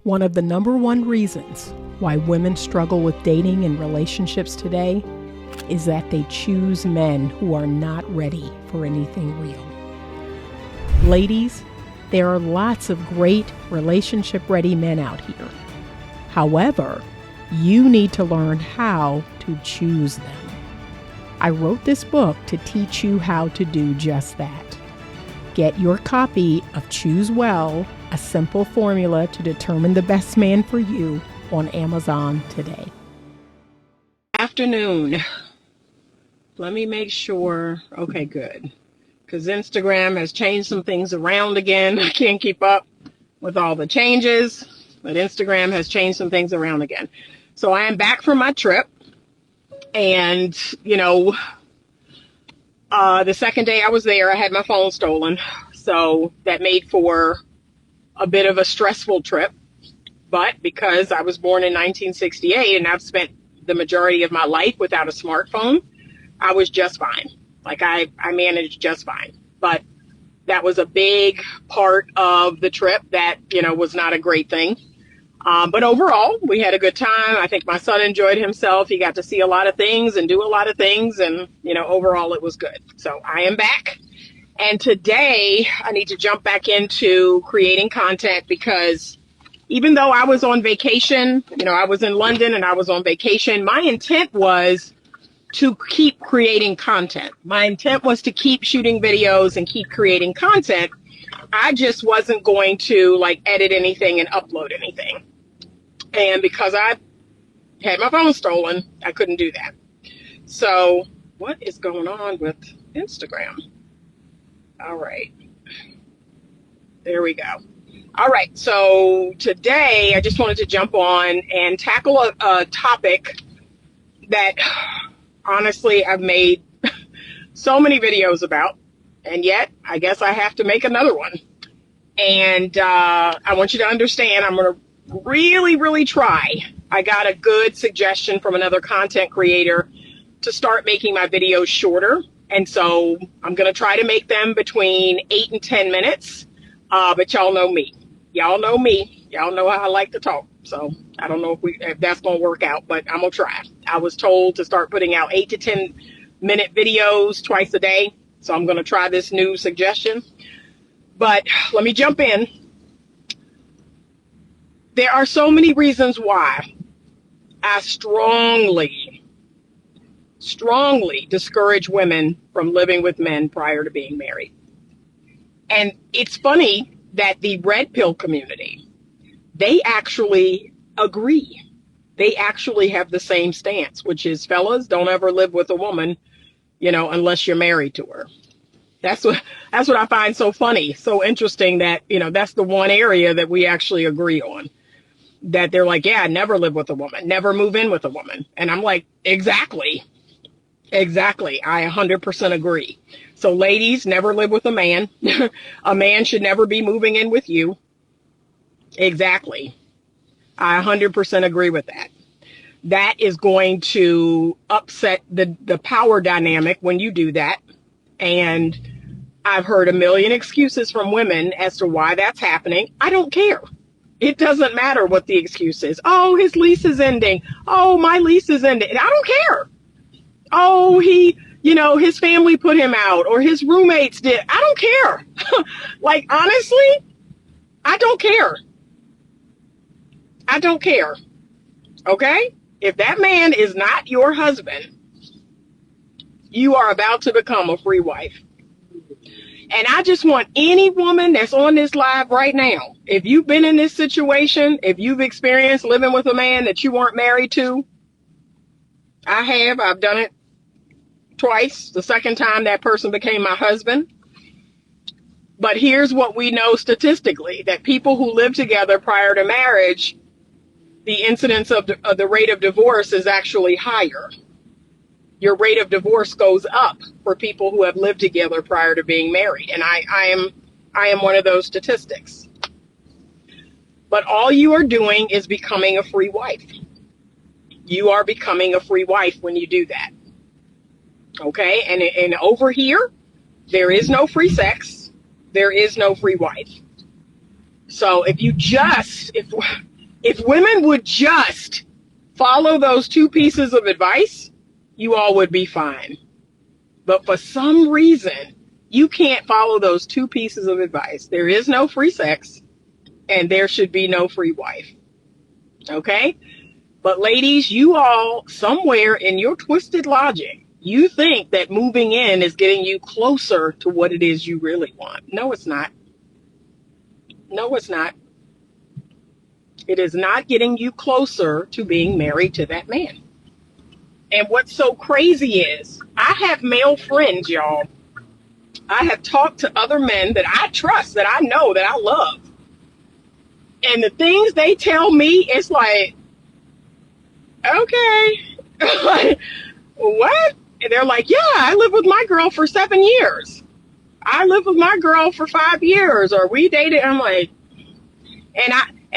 One of the number one reasons why women struggle with dating and relationships today is that they choose men who are not ready for anything real. Ladies, there are lots of great relationship-ready men out here. However, you need to learn how to choose them. I wrote this book to teach you how to do just that. Get your copy of Choose Well, a simple formula to determine the best man for you on Amazon today. Afternoon. Let me make sure. Okay, good. Because Instagram has changed some things around again. I can't keep up with all the changes, but Instagram has changed some things around again. So I am back from my trip. And, the second day I was there, I had my phone stolen. So that made for a bit of a stressful trip. But because I was born in 1968 and I've spent the majority of my life without a smartphone, I was just fine. Like I managed just fine. But that was a big part of the trip that, was not a great thing. But overall, we had a good time. I think my son enjoyed himself. He got to see a lot of things and do a lot of things. And, overall, it was good. So I am back. And today I need to jump back into creating content because even though I was on vacation, I was in London and I was on vacation, my intent was to keep creating content. My intent was to keep shooting videos and keep creating content. I just wasn't going to edit anything and upload anything. And because I had my phone stolen, I couldn't do that. So what is going on with Instagram? All right. There we go. All right. So today I just wanted to jump on and tackle a topic that honestly I've made so many videos about, and yet I guess I have to make another one. And I want you to understand, I'm going to really, really try. I got a good suggestion from another content creator to start making my videos shorter. And so I'm going to try to make them between 8 and 10 minutes. But y'all know me. Y'all know me. Y'all know how I like to talk. So I don't know if that's going to work out, but I'm going to try. I was told to start putting out 8 to 10 minute videos twice a day. So I'm going to try this new suggestion. But let me jump in. There are so many reasons why I strongly discourage women from living with men prior to being married. And it's funny that the red pill community, they actually agree. They actually have the same stance, which is, fellas, don't ever live with a woman, unless you're married to her. That's what I find so funny, so interesting that, that's the one area that we actually agree on. That they're like, yeah, never live with a woman, never move in with a woman. And I'm like, exactly. I 100% agree. So ladies, never live with a man. A man should never be moving in with you. Exactly. I 100% agree with that. That is going to upset the power dynamic when you do that. And I've heard a million excuses from women as to why that's happening. I don't care. It doesn't matter what the excuse is. Oh, his lease is ending. Oh, my lease is ending. I don't care. Oh, his family put him out or his roommates did. I don't care. Honestly, I don't care. I don't care. Okay? If that man is not your husband, you are about to become a free wife. And I just want any woman that's on this live right now, if you've been in this situation, if you've experienced living with a man that you weren't married to, I've done it twice. The second time that person became my husband. But here's what we know statistically, that people who live together prior to marriage, the incidence of the rate of divorce is actually higher. Your rate of divorce goes up for people who have lived together prior to being married. And I am one of those statistics. But all you are doing is becoming a free wife. You are becoming a free wife when you do that. Okay? And over here, there is no free sex. There is no free wife. So if If women would just follow those two pieces of advice, you all would be fine. But for some reason, you can't follow those two pieces of advice. There is no free sex, and there should be no free wife. Okay? But ladies, you all, somewhere in your twisted logic, you think that moving in is getting you closer to what it is you really want. No, it's not. No, it's not. It is not getting you closer to being married to that man. And what's so crazy is, I have male friends, y'all. I have talked to other men that I trust, that I know, that I love. And the things they tell me, it's like, okay. Like, what? And they're like, yeah, I lived with my girl for 7 years. I lived with my girl for 5 years, or we dated. I'm like,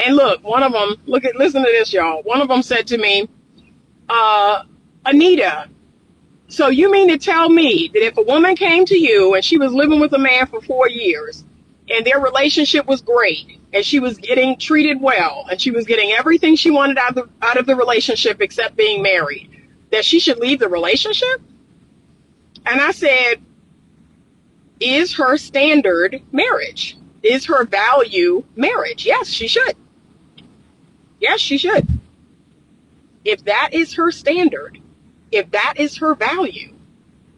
and look, one of them, listen to this, y'all. One of them said to me, Anita, so you mean to tell me that if a woman came to you and she was living with a man for 4 years and their relationship was great and she was getting treated well and she was getting everything she wanted out of the relationship except being married, that she should leave the relationship? And I said, is her standard marriage? Is her value marriage? Yes, she should. Yes, she should. If that is her standard, if that is her value,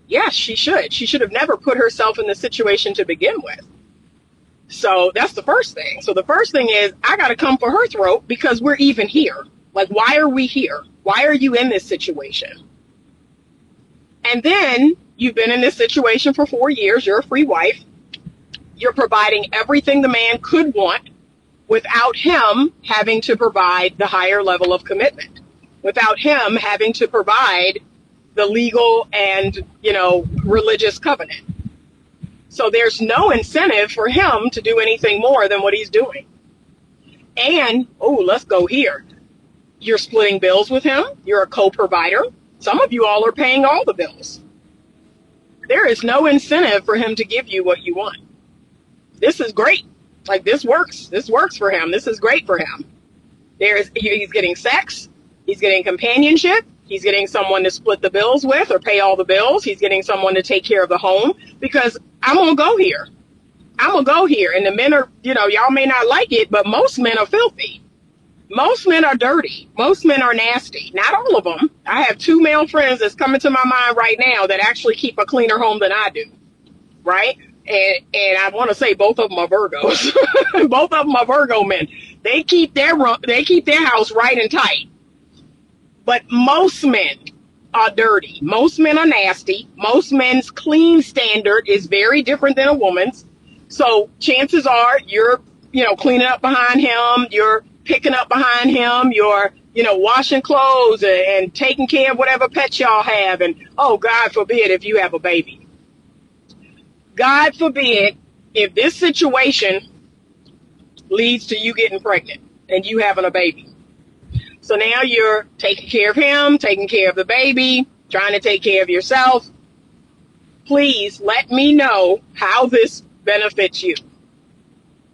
yes, she should. She should have never put herself in the situation to begin with. So that's the first thing. So the first thing is, I got to come for her throat because we're even here. Like, why are we here? Why are you in this situation? And then you've been in this situation for 4 years. You're a free wife. You're providing everything the man could want without him having to provide the higher level of commitment, without him having to provide the legal and, religious covenant. So there's no incentive for him to do anything more than what he's doing. And, let's go here. You're splitting bills with him. You're a co-provider. Some of you all are paying all the bills. There is no incentive for him to give you what you want. This is great. Like, this works. This works for him. This is great for him. He's getting sex. He's getting companionship. He's getting someone to split the bills with or pay all the bills. He's getting someone to take care of the home, because I'm going to go here. I'm going to go here. And the men are, y'all may not like it, but most men are filthy. Most men are dirty. Most men are nasty. Not all of them. I have 2 male friends that's coming to my mind right now that actually keep a cleaner home than I do. Right? And I want to say both of them are Virgos. Both of them are Virgo men. They keep their house right and tight. But most men are dirty. Most men are nasty. Most men's clean standard is very different than a woman's. So chances are you're, cleaning up behind him. You're picking up behind him. You're, washing clothes and taking care of whatever pets y'all have. And, God forbid if you have a baby. God forbid if this situation leads to you getting pregnant and you having a baby. So now you're taking care of him, taking care of the baby, trying to take care of yourself. Please let me know how this benefits you.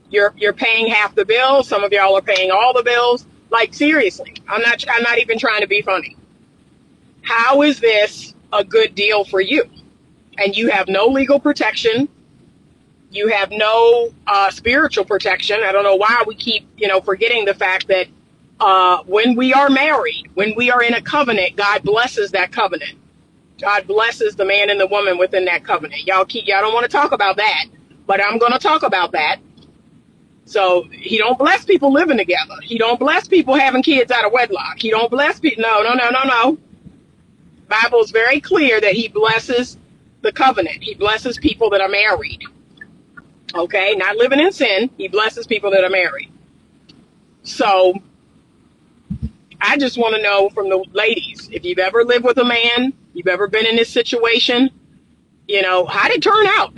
You're paying half the bill. Some of y'all are paying all the bills. Like, seriously, I'm not even trying to be funny. How is this a good deal for you? And you have no legal protection. You have no spiritual protection. I don't know why we keep, forgetting the fact that when we are married, when we are in a covenant, God blesses that covenant. God blesses the man and the woman within that covenant. Y'all don't want to talk about that, but I'm going to talk about that. So he don't bless people living together. He don't bless people having kids out of wedlock. He don't bless people. No. Bible is very clear that he blesses the covenant. He blesses people that are married. Okay, not living in sin. He blesses people that are married. So I just want to know from the ladies, if you've ever lived with a man, you've ever been in this situation, how did it turn out?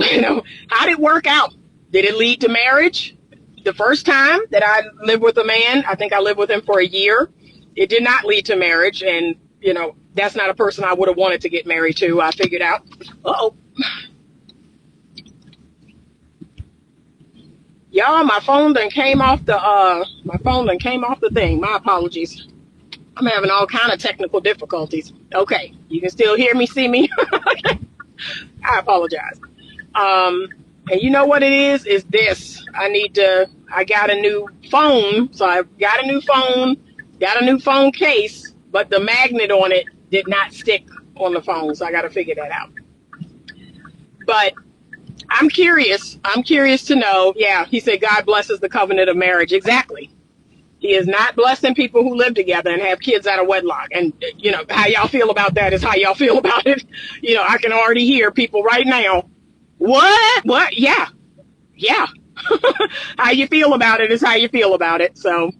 How did it work out? Did it lead to marriage? The first time that I lived with a man, I think I lived with him for a year. It did not lead to marriage. And, that's not a person I would have wanted to get married to. I figured out. Uh-oh. Y'all, my phone done came off the thing. My apologies. I'm having all kind of technical difficulties. Okay, you can still hear me, see me. I apologize. Um, and you know what it is? Is this. I got a new phone. So I got a new phone case, but the magnet on it did not stick on the phone. So I got to figure that out. But I'm curious. I'm curious to know. Yeah, he said God blesses the covenant of marriage. Exactly. He is not blessing people who live together and have kids out of wedlock. And, how y'all feel about that is how y'all feel about it. I can already hear people right now. What? What? Yeah. Yeah. How you feel about it is how you feel about it. So,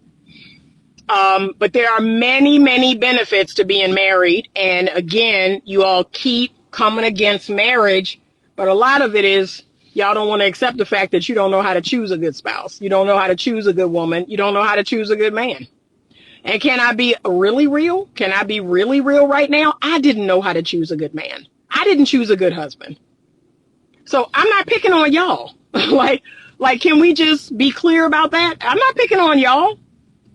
but there are many, many benefits to being married. And again, you all keep coming against marriage, but a lot of it is y'all don't want to accept the fact that you don't know how to choose a good spouse. You don't know how to choose a good woman. You don't know how to choose a good man. And can I be really real? Can I be really real right now? I didn't know how to choose a good man. I didn't choose a good husband. So I'm not picking on y'all. like, can we just be clear about that? I'm not picking on y'all.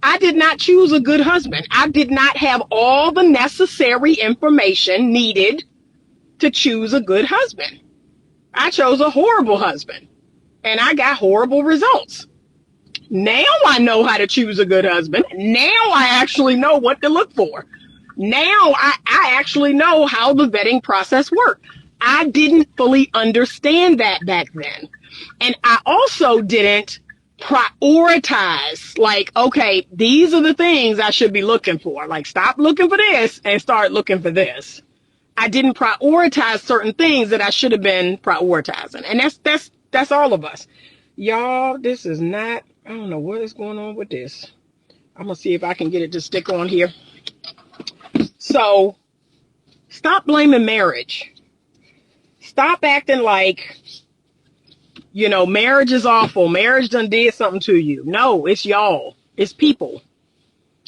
I did not choose a good husband. I did not have all the necessary information needed to choose a good husband. I chose a horrible husband and I got horrible results. Now I know how to choose a good husband. Now I actually know what to look for. Now I actually know how the vetting process worked. I didn't fully understand that back then. And I also didn't prioritize, like, okay, these are the things I should be looking for. Like, stop looking for this and start looking for this. I didn't prioritize certain things that I should have been prioritizing. And that's all of us. Y'all, this is not, I don't know what is going on with this. I'm going to see if I can get it to stick on here. So, stop blaming marriage. Stop acting like, marriage is awful. Marriage done did something to you. No, it's y'all. It's people.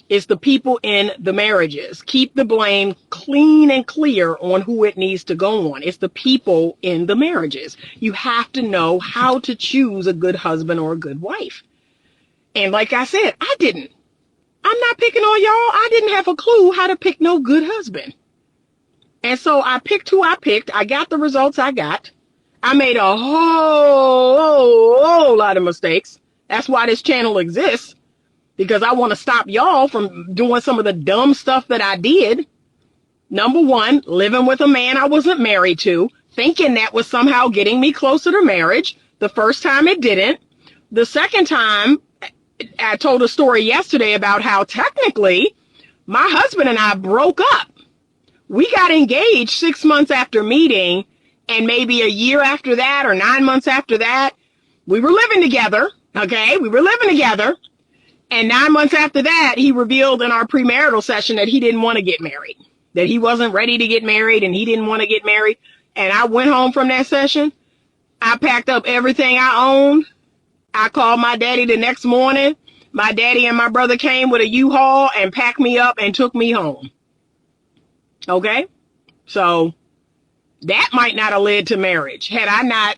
It's the people in the marriages. Keep the blame clean and clear on who it needs to go on. It's the people in the marriages. You have to know how to choose a good husband or a good wife. And like I said, I didn't. I'm not picking on y'all. I didn't have a clue how to pick no good husband. And so I picked who I picked. I got the results I got. I made a whole lot of mistakes. That's why this channel exists. Because I want to stop y'all from doing some of the dumb stuff that I did. Number one, living with a man I wasn't married to, thinking that was somehow getting me closer to marriage. The first time it didn't. The second time, I told a story yesterday about how technically my husband and I broke up. We got engaged 6 months after meeting, and maybe a year after that or 9 months after that, we were living together. Okay, we were living together. And 9 months after that, he revealed in our premarital session that he didn't want to get married, that he wasn't ready to get married and he didn't want to get married. And I went home from that session. I packed up everything I owned. I called my daddy the next morning. My daddy and my brother came with a U-Haul and packed me up and took me home. Okay? So that might not have led to marriage. Had I not,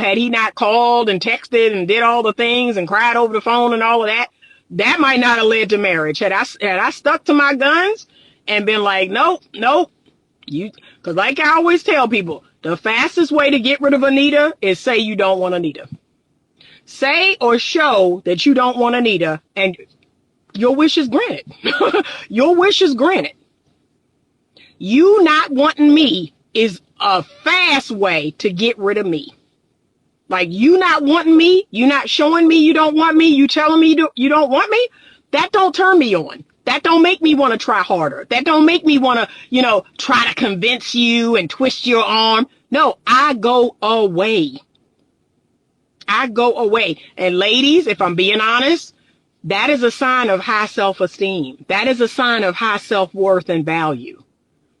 had he not called and texted and did all the things and cried over the phone and all of that, that might not have led to marriage. Had I stuck to my guns and been like, nope, because like I always tell people, the fastest way to get rid of Anita is say you don't want Anita. Say or show that you don't want Anita, and your wish is granted. Your wish is granted. You not wanting me is a fast way to get rid of me. Like, you not wanting me, you not showing me you don't want me, you telling me you don't want me, that don't turn me on. That don't make me want to try harder. That don't make me want to, try to convince you and twist your arm. No, I go away. I go away. And ladies, if I'm being honest, that is a sign of high self-esteem. That is a sign of high self-worth and value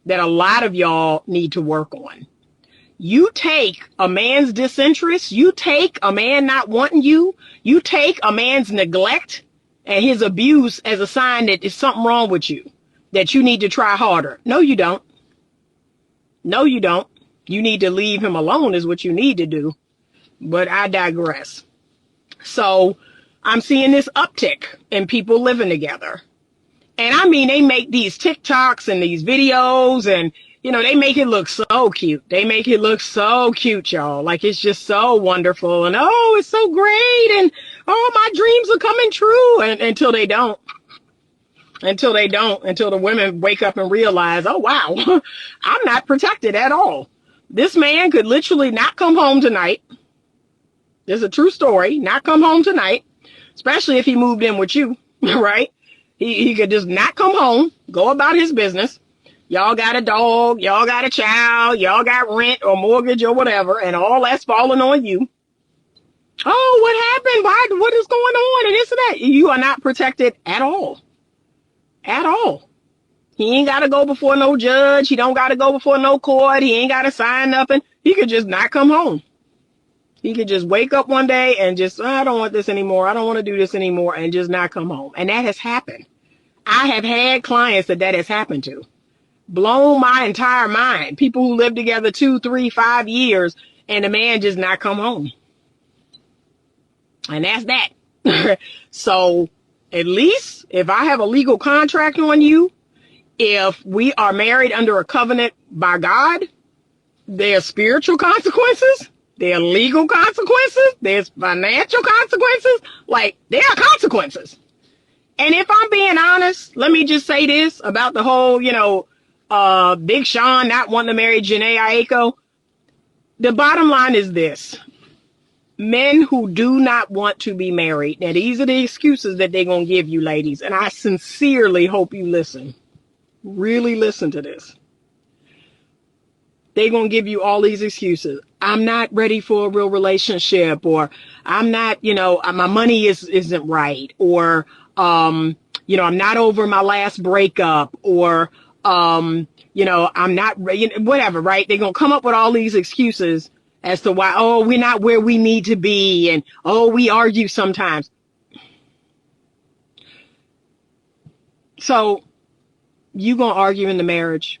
that a lot of y'all need to work on. You take a man's disinterest, you take a man not wanting you, you take a man's neglect and his abuse as a sign that there's something wrong with you, that you need to try harder. No, you don't. No, you don't. You need to leave him alone is what you need to do. But I digress. So I'm seeing this uptick in people living together. And I mean, they make these TikToks and these videos and, they make it look so cute. They make it look so cute, y'all. Like it's just so wonderful. And oh, it's so great. And oh, my dreams are coming true. And until they don't. Until the women wake up and realize, oh, wow, I'm not protected at all. This man could literally not come home tonight. This is a true story. Not come home tonight, especially if he moved in with you, right? He could just not come home, go about his business. Y'all got a dog, y'all got a child, y'all got rent or mortgage or whatever, and all that's falling on you. Oh, what happened? Why? What is going on? And this and that. You are not protected at all. At all. He ain't got to go before no judge. He don't got to go before no court. He ain't got to sign nothing. He could just not come home. He could just wake up one day and just, I don't want this anymore. I don't want to do this anymore, and just not come home. And that has happened. I have had clients that has happened to. Blown my entire mind. People who live together 2, 3, 5 years, and the man just not come home. And that's that. So at least if I have a legal contract on you, if we are married under a covenant by God, there are spiritual consequences, there are legal consequences, there's financial consequences. Like, there are consequences. And if I'm being honest, let me just say this about the whole, Big Sean not wanting to marry Janae Aiko. The bottom line is this. Men who do not want to be married, now these are the excuses that they're going to give you, ladies, and I sincerely hope you listen. Really listen to this. They're going to give you all these excuses. I'm not ready for a real relationship, or I'm not, my money isn't right, or, I'm not over my last breakup, or, I'm not, whatever, right? They're going to come up with all these excuses as to why, oh, we're not where we need to be, and, oh, we argue sometimes. So you going to argue in the marriage.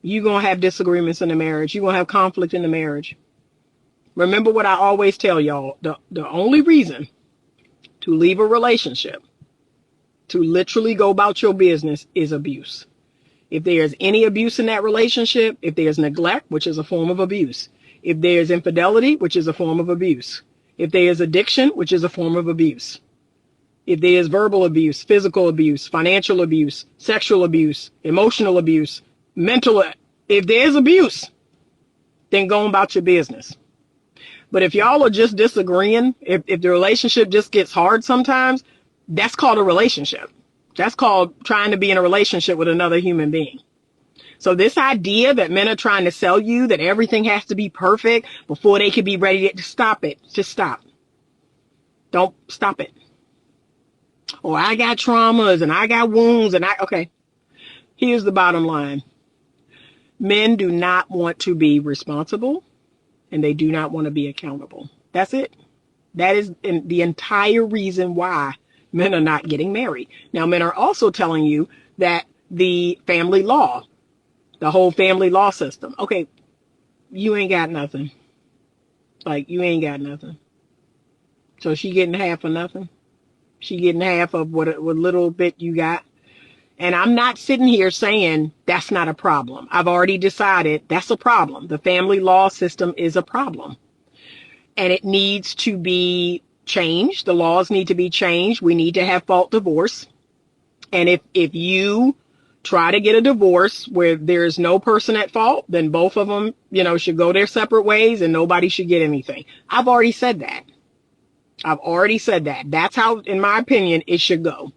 You're going to have disagreements in the marriage. You're going to have conflict in the marriage. Remember what I always tell y'all. The only reason to leave a relationship, to literally go about your business, is abuse. If there's any abuse in that relationship, if there's neglect, which is a form of abuse, if there's infidelity, which is a form of abuse, if there's addiction, which is a form of abuse, if there's verbal abuse, physical abuse, financial abuse, sexual abuse, emotional abuse, mental, if there's abuse, then go about your business. But if y'all are just disagreeing, if the relationship just gets hard sometimes, that's called a relationship. That's called trying to be in a relationship with another human being. So this idea that men are trying to sell you that everything has to be perfect before they can be ready to stop it. Just stop. Don't stop it. Or I got traumas and I got wounds and okay. Here's the bottom line. Men do not want to be responsible, and they do not want to be accountable. That's it. That is the entire reason why men are not getting married. Now, men are also telling you that the family law, the whole family law system, okay, you ain't got nothing. Like, you ain't got nothing. So she getting half of nothing. She getting half of what little bit you got. And I'm not sitting here saying that's not a problem. I've already decided that's a problem. The family law system is a problem. And it needs to be changed. The laws need to be changed. We need to have fault divorce. And if you try to get a divorce where there's no person at fault, then both of them, should go their separate ways and nobody should get anything. I've already said that. That's how, in my opinion, it should go.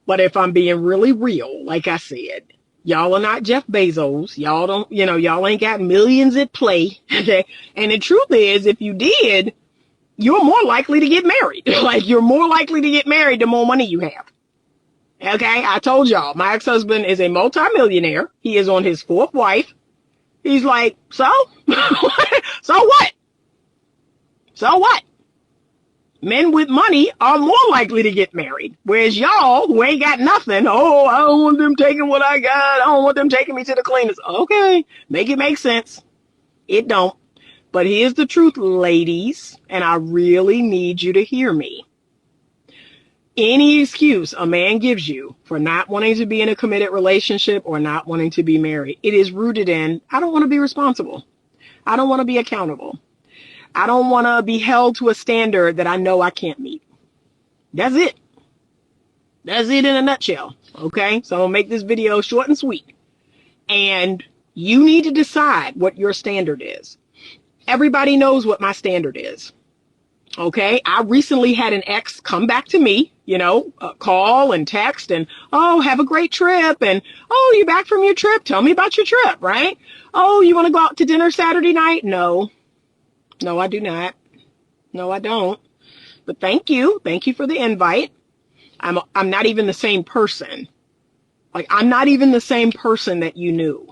But if I'm being really real, like I said, y'all are not Jeff Bezos. Y'all don't, y'all ain't got millions at play. Okay. And the truth is, if you did, you're more likely to get married. Like, you're more likely to get married the more money you have. Okay. I told y'all, my ex-husband is a multimillionaire. He is on his 4th wife. He's like, so? So what? So what? Men with money are more likely to get married. Whereas y'all who ain't got nothing, oh, I don't want them taking what I got. I don't want them taking me to the cleaners. Okay, make it make sense. It don't. But here's the truth, ladies, and I really need you to hear me. Any excuse a man gives you for not wanting to be in a committed relationship or not wanting to be married, it is rooted in, I don't want to be responsible. I don't want to be accountable. I don't want to be held to a standard that I know I can't meet. That's it. That's it in a nutshell. Okay, so I'm going to make this video short and sweet. And you need to decide what your standard is. Everybody knows what my standard is. Okay, I recently had an ex come back to me, call and text and, oh, have a great trip. And, oh, you back from your trip? Tell me about your trip, right? Oh, you want to go out to dinner Saturday night? No, I do not. No, I don't. But thank you. Thank you for the invite. I'm not even the same person. Like, I'm not even the same person that you knew.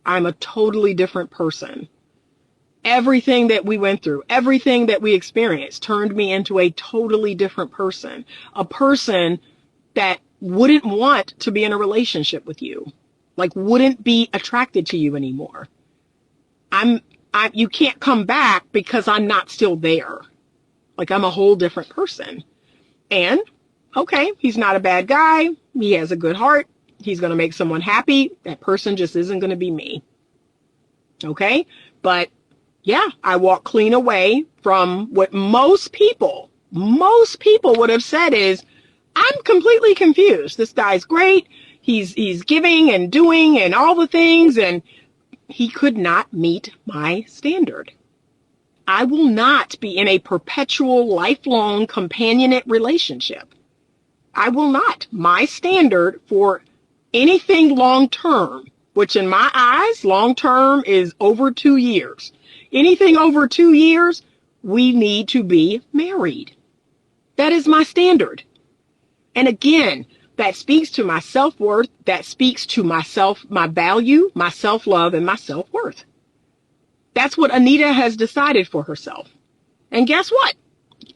I'm a totally different person. Everything that we went through, everything that we experienced turned me into a totally different person. A person that wouldn't want to be in a relationship with you. Like, wouldn't be attracted to you anymore. You can't come back because I'm not still there. Like, I'm a whole different person. And, okay, he's not a bad guy. He has a good heart. He's going to make someone happy. That person just isn't going to be me. Okay? But yeah, I walk clean away from what most people would have said is, I'm completely confused. This guy's great. He's giving and doing and all the things, and he could not meet my standard. I will not be in a perpetual, lifelong companionate relationship. I will not. My standard for anything long-term, which in my eyes, long-term is over 2 years. Anything over 2 years, we need to be married. That is my standard. And again, that speaks to my self-worth. That speaks to myself, my value, my self-love, and my self-worth. That's what Anita has decided for herself. And guess what?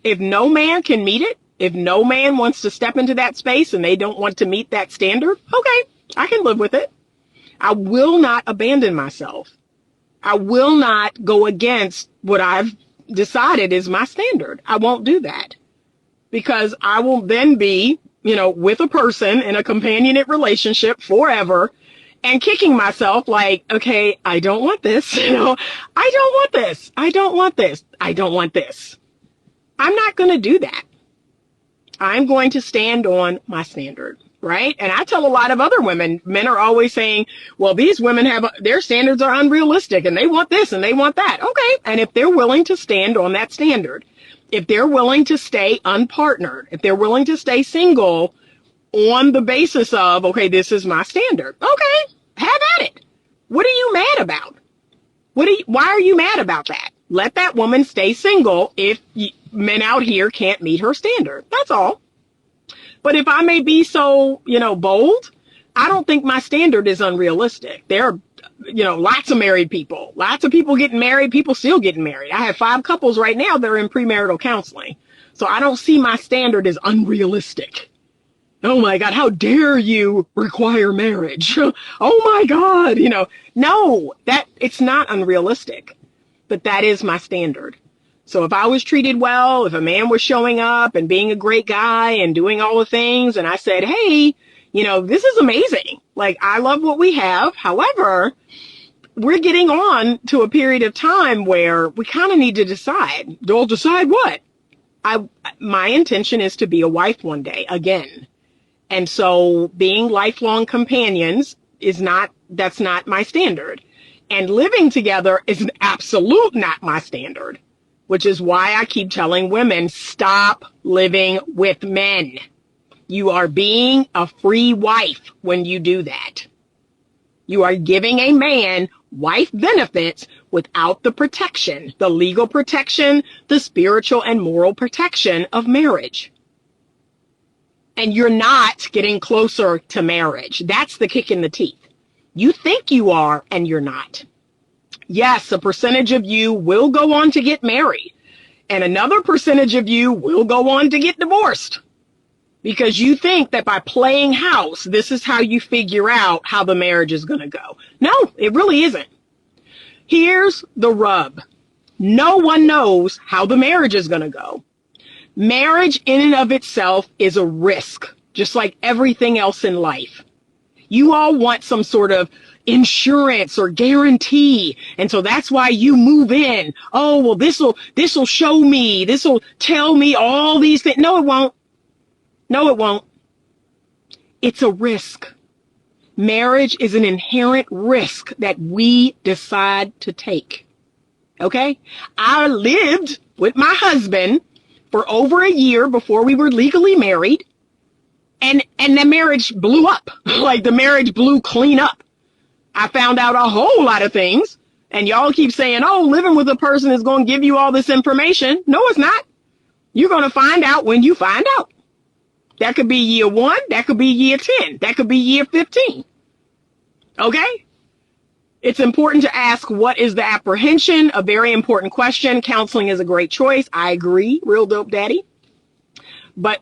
If no man can meet it, if no man wants to step into that space and they don't want to meet that standard, okay, I can live with it. I will not abandon myself. I will not go against what I've decided is my standard. I won't do that because I will then be, with a person in a companionate relationship forever and kicking myself like, okay, I don't want this. I don't want this. I don't want this. I don't want this. I'm not going to do that. I'm going to stand on my standard. Right? And I tell a lot of other women, men are always saying, well, these women their standards are unrealistic and they want this and they want that. Okay. And if they're willing to stand on that standard, if they're willing to stay unpartnered, if they're willing to stay single on the basis of, okay, this is my standard. Okay. Have at it. What are you mad about? Why are you mad about that? Let that woman stay single if men out here can't meet her standard. That's all. But if I may be so, bold, I don't think my standard is unrealistic. There are, lots of married people, lots of people getting married, people still getting married. I have 5 couples right now that are in premarital counseling. So I don't see my standard as unrealistic. Oh my God, how dare you require marriage? Oh my God, no, it's not unrealistic, but that is my standard. So if I was treated well, if a man was showing up and being a great guy and doing all the things, and I said, hey, this is amazing. Like, I love what we have. However, we're getting on to a period of time where we kind of need to decide. Well, decide what? My intention is to be a wife one day again. And so being lifelong companions that's not my standard. And living together is an absolute not my standard. Which is why I keep telling women, stop living with men. You are being a free wife when you do that. You are giving a man wife benefits without the protection, the legal protection, the spiritual and moral protection of marriage. And you're not getting closer to marriage. That's the kick in the teeth. You think you are, and you're not. Yes, a percentage of you will go on to get married, and another percentage of you will go on to get divorced because you think that by playing house, this is how you figure out how the marriage is going to go. No, it really isn't. Here's the rub. No one knows how the marriage is going to go. Marriage in and of itself is a risk, just like everything else in life. You all want some sort of insurance or guarantee. And so that's why you move in. Oh, well, this'll show me, this'll tell me all these things. No, it won't. No, it won't. It's a risk. Marriage is an inherent risk that we decide to take. Okay? I lived with my husband for over a year before we were legally married. And the marriage blew up. Like the marriage blew clean up. I found out a whole lot of things. And y'all keep saying, oh, living with a person is going to give you all this information. No, it's not. You're going to find out when you find out. That could be year 1. That could be year 10. That could be year 15. Okay? It's important to ask, what is the apprehension? A very important question. Counseling is a great choice. I agree. Real dope daddy. But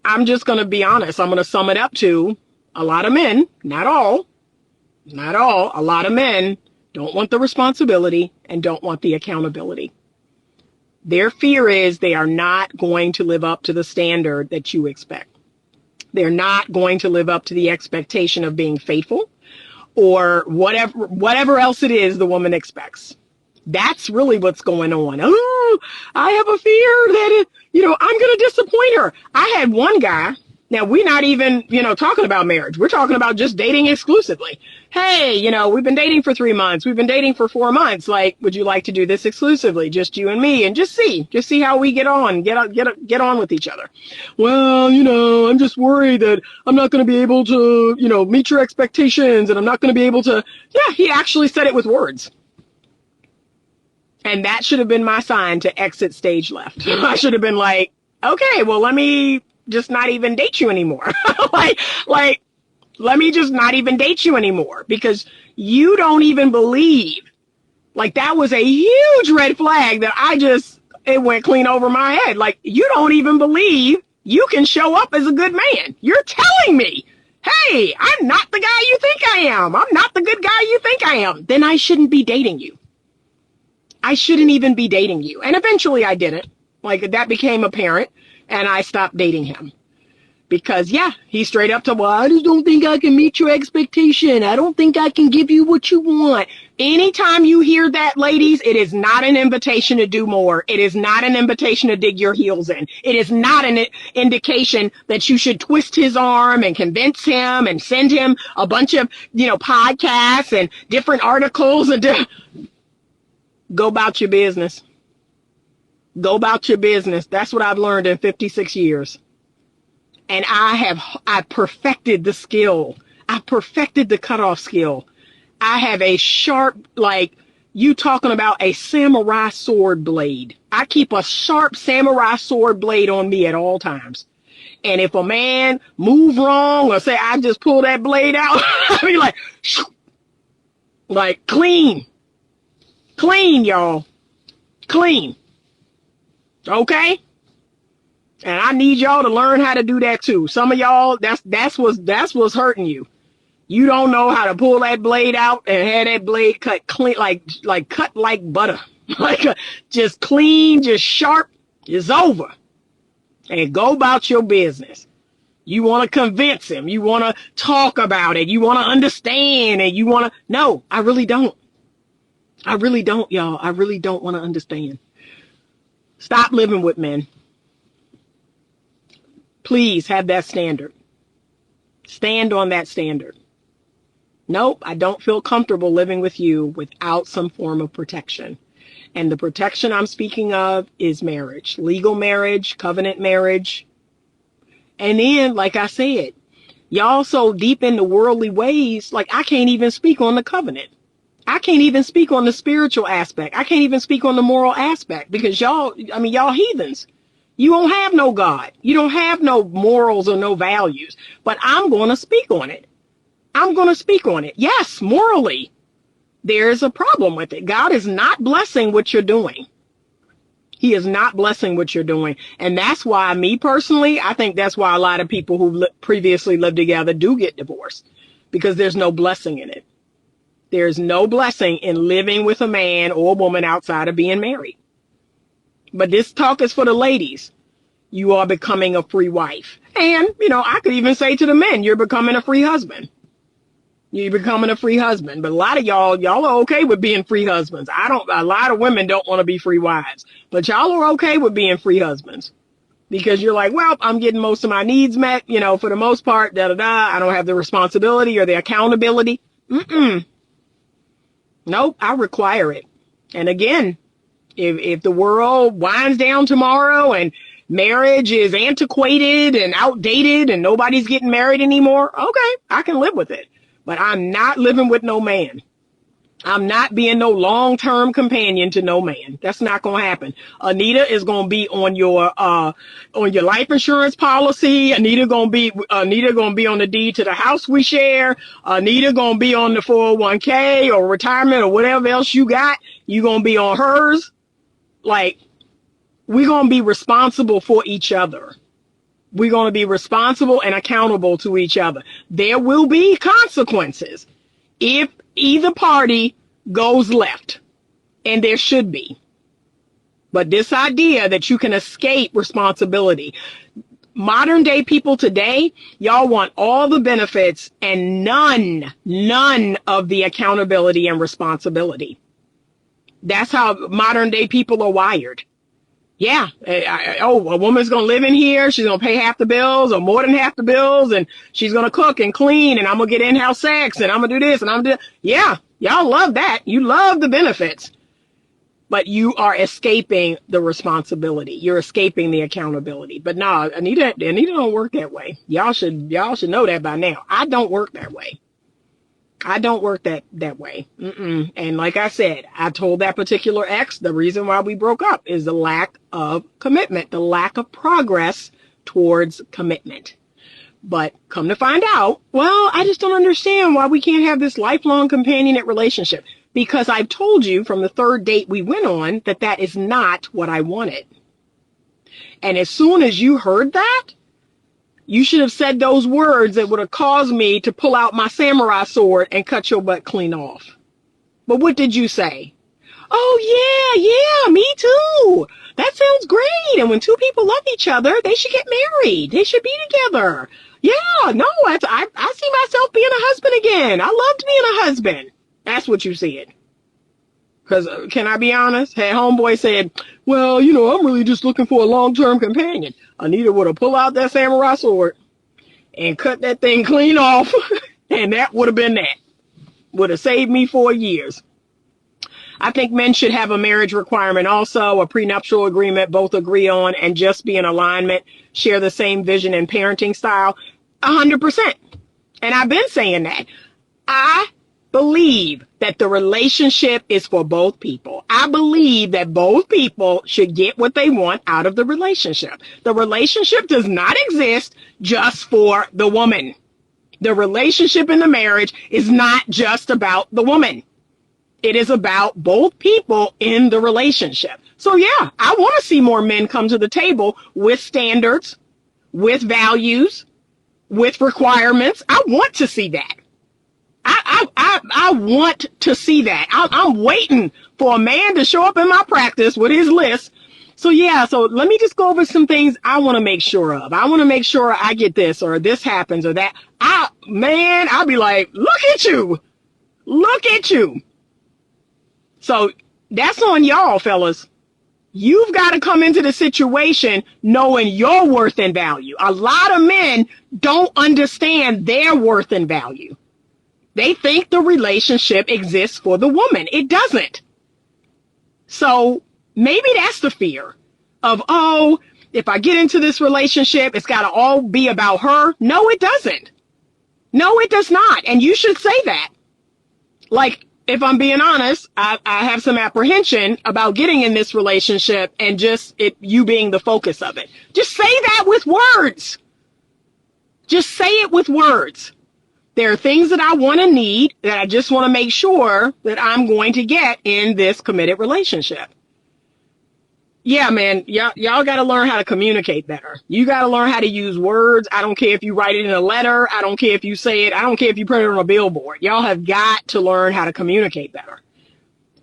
I'm just going to be honest. I'm going to sum it up to a lot of men, not all, a lot of men don't want the responsibility and don't want the accountability. Their fear is they are not going to live up to the standard that you expect. They're not going to live up to the expectation of being faithful or whatever else it is the woman expects. That's really what's going on. Oh, I have a fear that, I'm going to disappoint her. I had one guy. Now, we're not even, talking about marriage. We're talking about just dating exclusively. Hey, we've been dating for 3 months. We've been dating for 4 months. Like, would you like to do this exclusively? Just you and me, and just see how we get on, get on with each other. Well, I'm just worried that I'm not going to be able to, meet your expectations, and I'm not going to be able to. Yeah, he actually said it with words. And that should have been my sign to exit stage left. I should have been like, okay, well, let me just not even date you anymore. like, let me just not even date you anymore, because you don't even believe. Like, that was a huge red flag that it went clean over my head. Like, you don't even believe you can show up as a good man. You're telling me, hey, I'm not the guy you think I am. I'm not the good guy you think I am. Then I shouldn't be dating you. I shouldn't even be dating you. And eventually I didn't. Like, that became apparent, and I stopped dating him. Because, he straight up to, well, I just don't think I can meet your expectation. I don't think I can give you what you want. Anytime you hear that, ladies, it is not an invitation to do more. It is not an invitation to dig your heels in. It is not an indication that you should twist his arm and convince him and send him a bunch of, podcasts and different articles. And go about your business. Go about your business. That's what I've learned in 56 years. And I perfected the skill. I perfected the cutoff skill. I have a sharp, like, you talking about a samurai sword blade. I keep a sharp samurai sword blade on me at all times. And if a man move wrong or say, I just pull that blade out, I be like clean, y'all, clean. Okay. And I need y'all to learn how to do that too. Some of y'all, that's what's hurting you. You don't know how to pull that blade out and have that blade cut clean, like cut like butter, just clean, just sharp. It's over. And go about your business. You want to convince him. You want to talk about it. You want to understand, and you want to. No, I really don't. I really don't, y'all. I really don't want to understand. Stop living with men. Please have that standard. Stand on that standard. Nope, I don't feel comfortable living with you without some form of protection. And the protection I'm speaking of is marriage, legal marriage, covenant marriage. And then, like I said, y'all so deep in the worldly ways, like I can't even speak on the covenant. I can't even speak on the spiritual aspect. I can't even speak on the moral aspect, because y'all heathens. You don't have no God. You don't have no morals or no values. But I'm going to speak on it. I'm going to speak on it. Yes, morally, there's a problem with it. God is not blessing what you're doing. He is not blessing what you're doing. And that's why, me personally, I think that's why a lot of people who previously lived together do get divorced, because there's no blessing in it. There's no blessing in living with a man or a woman outside of being married. But this talk is for the ladies. You are becoming a free wife. And, I could even say to the men, you're becoming a free husband. You're becoming a free husband. But a lot of y'all are okay with being free husbands. A lot of women don't want to be free wives. But y'all are okay with being free husbands. Because you're like, well, I'm getting most of my needs met, for the most part, I don't have the responsibility or the accountability. Nope, I require it. And again, if the world winds down tomorrow and marriage is antiquated and outdated and nobody's getting married anymore, okay, I can live with it. But I'm not living with no man. I'm not being no long-term companion to no man. That's not going to happen. Anita is going to be on your life insurance policy. Anita going to be on the deed to the house we share. Anita going to be on the 401k or retirement or whatever else you got. You going to be on hers. Like, we're going to be responsible for each other. We're going to be responsible and accountable to each other. There will be consequences if either party goes left, and there should be. But this idea that you can escape responsibility, modern day people today, y'all want all the benefits and none of the accountability and responsibility. That's how modern day people are wired. Yeah. A woman's going to live in here. She's going to pay half the bills or more than half the bills. And she's going to cook and clean. And I'm going to get in-house sex. And I'm going to do this. And I'm going to do. Yeah. Y'all love that. You love the benefits. But you are escaping the responsibility. You're escaping the accountability. But no, Anita don't work that way. Y'all should know that by now. I don't work that way. I don't work that way. And like I said, I told that particular ex, the reason why we broke up is the lack of commitment, the lack of progress towards commitment. But come to find out, well, I just don't understand why we can't have this lifelong companionate relationship. Because I've told you from the third date we went on that is not what I wanted. And as soon as you heard that, you should have said those words that would have caused me to pull out my samurai sword and cut your butt clean off. But what did you say? Oh, yeah, me too. That sounds great. And when two people love each other, they should get married. They should be together. Yeah, no, I see myself being a husband again. I loved being a husband. That's what you said. Because can I be honest? Had homeboy said, well, I'm really just looking for a long-term companion. Anita would have pulled out that samurai sword and cut that thing clean off. And that would have been that. Would have saved me 4 years. I think men should have a marriage requirement also, a prenuptial agreement both agree on and just be in alignment, share the same vision and parenting style. 100%. And I've been saying that. I believe that the relationship is for both people. I believe that both people should get what they want out of the relationship. The relationship does not exist just for the woman. The relationship in the marriage is not just about the woman. It is about both people in the relationship. So yeah, I want to see more men come to the table with standards, with values, with requirements. I want to see that. I want to see that. I'm waiting for a man to show up in my practice with his list. So yeah, so let me just go over some things I want to make sure of. I want to make sure I get this or this happens or that. I'll be like, look at you. Look at you. So that's on y'all, fellas. You've got to come into the situation knowing your worth and value. A lot of men don't understand their worth and value. They think the relationship exists for the woman. It doesn't. So maybe that's the fear of, oh, if I get into this relationship, it's got to all be about her. No, it doesn't. No, it does not. And you should say that. Like, if I'm being honest, I have some apprehension about getting in this relationship and just you being the focus of it. Just say that with words. Just say it with words. There are things that I want to need that I just want to make sure that I'm going to get in this committed relationship. Yeah, man, y'all got to learn how to communicate better. You got to learn how to use words. I don't care if you write it in a letter. I don't care if you say it. I don't care if you put it on a billboard. Y'all have got to learn how to communicate better.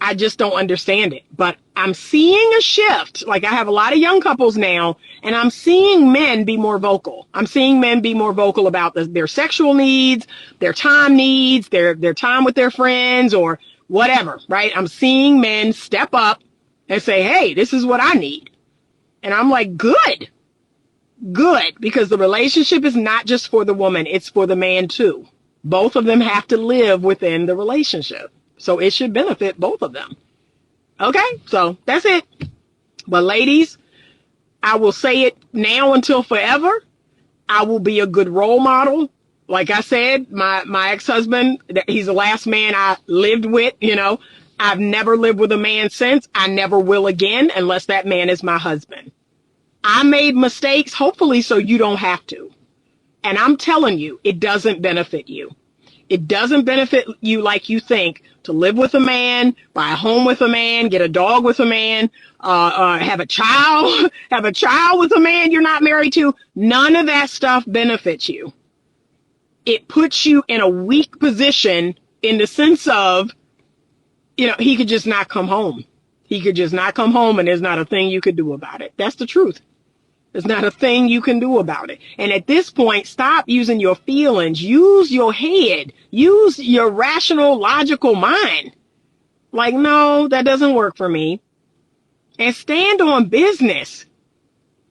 I just don't understand it. But I'm seeing a shift. Like, I have a lot of young couples now, and I'm seeing men be more vocal. I'm seeing men be more vocal about their sexual needs, their time needs, their time with their friends or whatever, right? I'm seeing men step up and say, hey, this is what I need. And I'm like, good, good, because the relationship is not just for the woman, it's for the man too. Both of them have to live within the relationship. So it should benefit both of them. Okay, so that's it. But ladies, I will say it now until forever. I will be a good role model. Like I said, my ex-husband, he's the last man I lived with, you know. I've never lived with a man since. I never will again unless that man is my husband. I made mistakes, hopefully, so you don't have to. And I'm telling you, it doesn't benefit you. It doesn't benefit you like you think to live with a man, buy a home with a man, get a dog with a man, have a child, have a child with a man you're not married to. None of that stuff benefits you. It puts you in a weak position in the sense of, you know, he could just not come home. He could just not come home, and there's not a thing you could do about it. That's the truth. There's not a thing you can do about it. And at this point, stop using your feelings. Use your head. Use your rational, logical mind. Like, no, that doesn't work for me. And stand on business.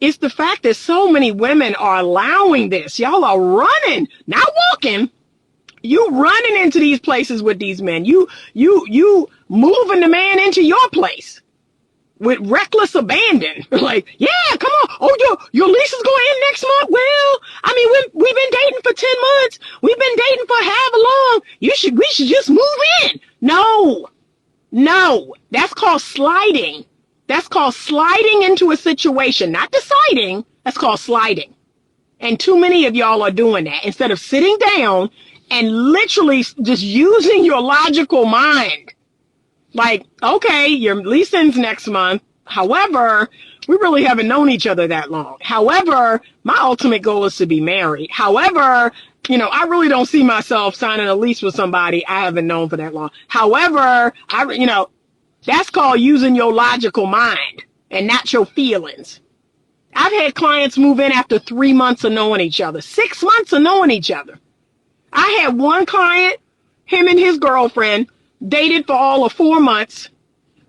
It's the fact that so many women are allowing this. Y'all are running, not walking. You running into these places with these men. You moving the man into your place with reckless abandon. Like, yeah, come on. Oh, your lease is going in next month. Well, I mean, we've been dating for 10 months. We've been dating for however long. We should just move in. No, that's called sliding. That's called sliding into a situation, not deciding. That's called sliding. And too many of y'all are doing that instead of sitting down and literally just using your logical mind. Like, okay, your lease ends next month. However, we really haven't known each other that long. However, my ultimate goal is to be married. However, you know, I really don't see myself signing a lease with somebody I haven't known for that long. However, that's called using your logical mind and not your feelings. I've had clients move in after 3 months of knowing each other, 6 months of knowing each other. I had one client, him and his girlfriend, dated for all of 4 months,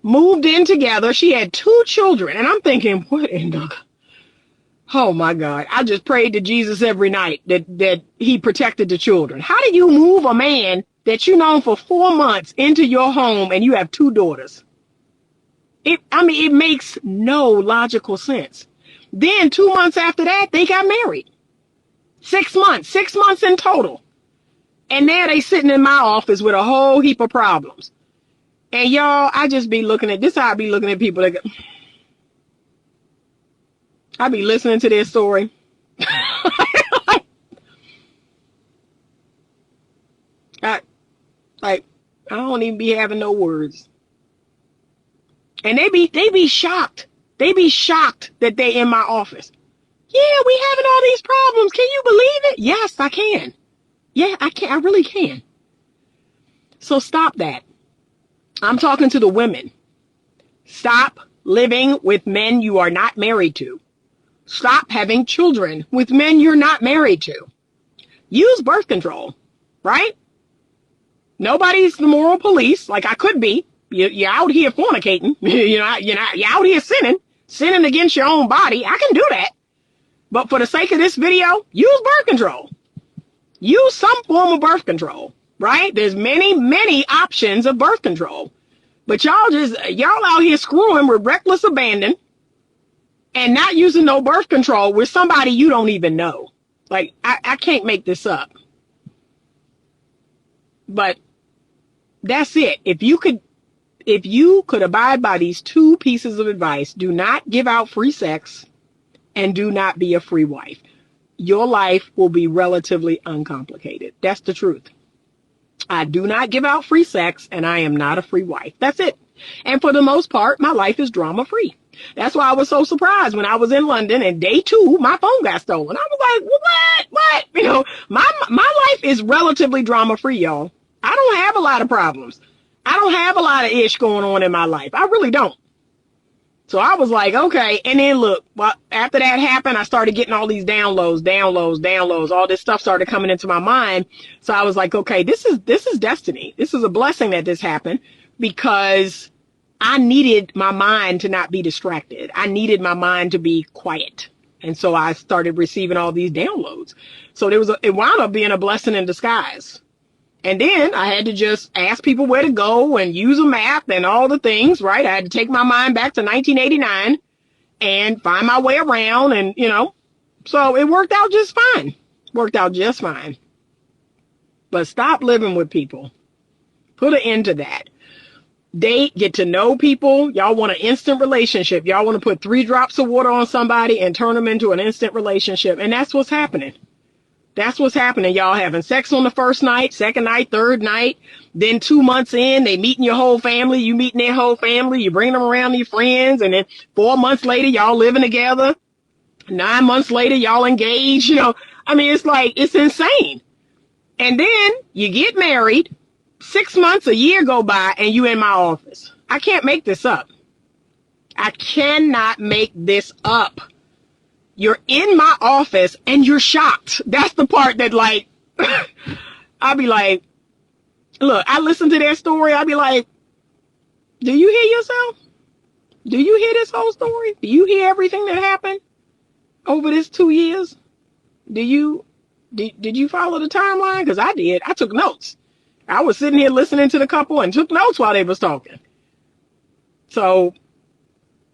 moved in together. She had 2 children. And I'm thinking, what in the... Oh, my God. I just prayed to Jesus every night that he protected the children. How do you move a man that you known for 4 months into your home and you have 2 daughters? It makes no logical sense. Then 2 months after that, they got married. 6 months in total. And now they sitting in my office with a whole heap of problems. And y'all, I just be looking at this. I be looking at people that I be listening to their story. I don't even be having no words. And they be shocked. They be shocked that they in my office. Yeah, we having all these problems. Can you believe it? Yes, I can. Yeah, I can. I really can. So stop that. I'm talking to the women. Stop living with men you are not married to. Stop having children with men you're not married to. Use birth control, right? Nobody's the moral police, like I could be. You're out here fornicating. You're out here sinning against your own body. I can do that. But for the sake of this video, use birth control. Use some form of birth control, right? There's many options of birth control. But y'all out here screwing with reckless abandon and not using no birth control with somebody you don't even know. Like, I can't make this up. But that's it. If you could abide by these 2 pieces of advice, do not give out free sex and do not be a free wife. Your life will be relatively uncomplicated. That's the truth. I do not give out free sex and I am not a free wife. That's it. And for the most part, my life is drama free. That's why I was so surprised when I was in London and day 2, my phone got stolen. I was like, what? You know, my life is relatively drama free, y'all. I don't have a lot of problems. I don't have a lot of ish going on in my life. I really don't. So I was like, okay. And then look, well, after that happened, I started getting all these downloads. All this stuff started coming into my mind. So I was like, okay, this is destiny. This is a blessing that this happened, because I needed my mind to not be distracted. I needed my mind to be quiet. And so I started receiving all these downloads. So it wound up being a blessing in disguise. And then I had to just ask people where to go and use a map and all the things, right? I had to take my mind back to 1989 and find my way around, and, you know, so it worked out just fine. But stop living with people. Put an end to that. Date, get to know people. Y'all want an instant relationship. Y'all want to put 3 drops of water on somebody and turn them into an instant relationship. And that's what's happening. Y'all having sex on the first night, second night, third night. Then 2 months in, they meeting your whole family. You meeting their whole family. You bring them around your friends. And then 4 months later, y'all living together. 9 months later, y'all engaged. You know, I mean, it's like, it's insane. And then you get married. 6 months, a year go by, and you in my office. I can't make this up. I cannot make this up. You're in my office and you're shocked. That's the part that, like, I'll be like, look, I listen to their story. I'll be like, do you hear yourself? Do you hear this whole story? Do you hear everything that happened over this 2 years? Did you follow the timeline? Because I did. I took notes. I was sitting here listening to the couple and took notes while they was talking. So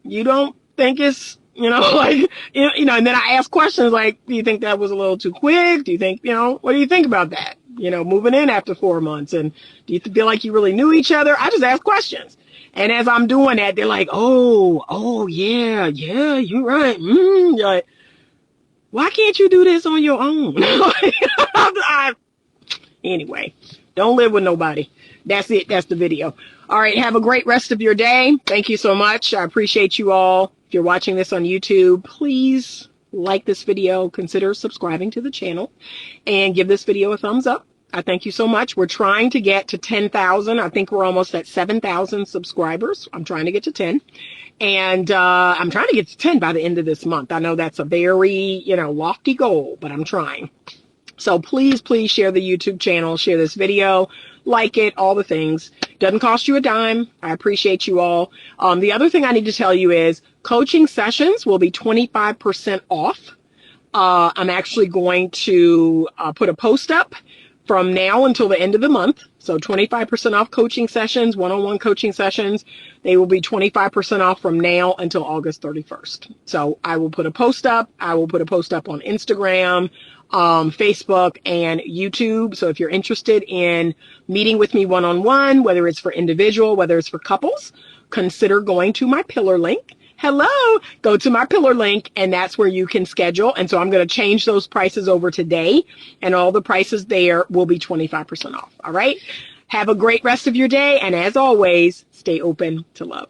you don't think it's, you know, like, you know, and then I ask questions like, do you think that was a little too quick? Do you think, you know, what do you think about that? You know, moving in after 4 months, and do you feel like you really knew each other? I just ask questions. And as I'm doing that, they're like, oh, yeah, you're right. You're like, why can't you do this on your own? Anyway, don't live with nobody. That's it. That's the video. All right. Have a great rest of your day. Thank you so much. I appreciate you all. If you're watching this on YouTube, please like this video, consider subscribing to the channel, and give this video a thumbs up. I thank you so much. We're trying to get to 10,000. I think we're almost at 7,000 subscribers. I'm trying to get to 10. And I'm trying to get to 10 by the end of this month. I know that's a very, you know, lofty goal, but I'm trying. So please share the YouTube channel, share this video, like it, all the things. Doesn't cost you a dime. I appreciate you all. The other thing I need to tell you is coaching sessions will be 25% off. I'm actually going to put a post up from now until the end of the month. So 25% off coaching sessions, one-on-one coaching sessions. They will be 25% off from now until August 31st. So I will put a post up. I will put a post up on Instagram, Facebook, and YouTube. So if you're interested in meeting with me one-on-one, whether it's for individual, whether it's for couples, consider going to my pillar link. Go to my pillar link, and that's where you can schedule. And so I'm going to change those prices over today, and all the prices there will be 25% off. All right. Have a great rest of your day. And as always, stay open to love.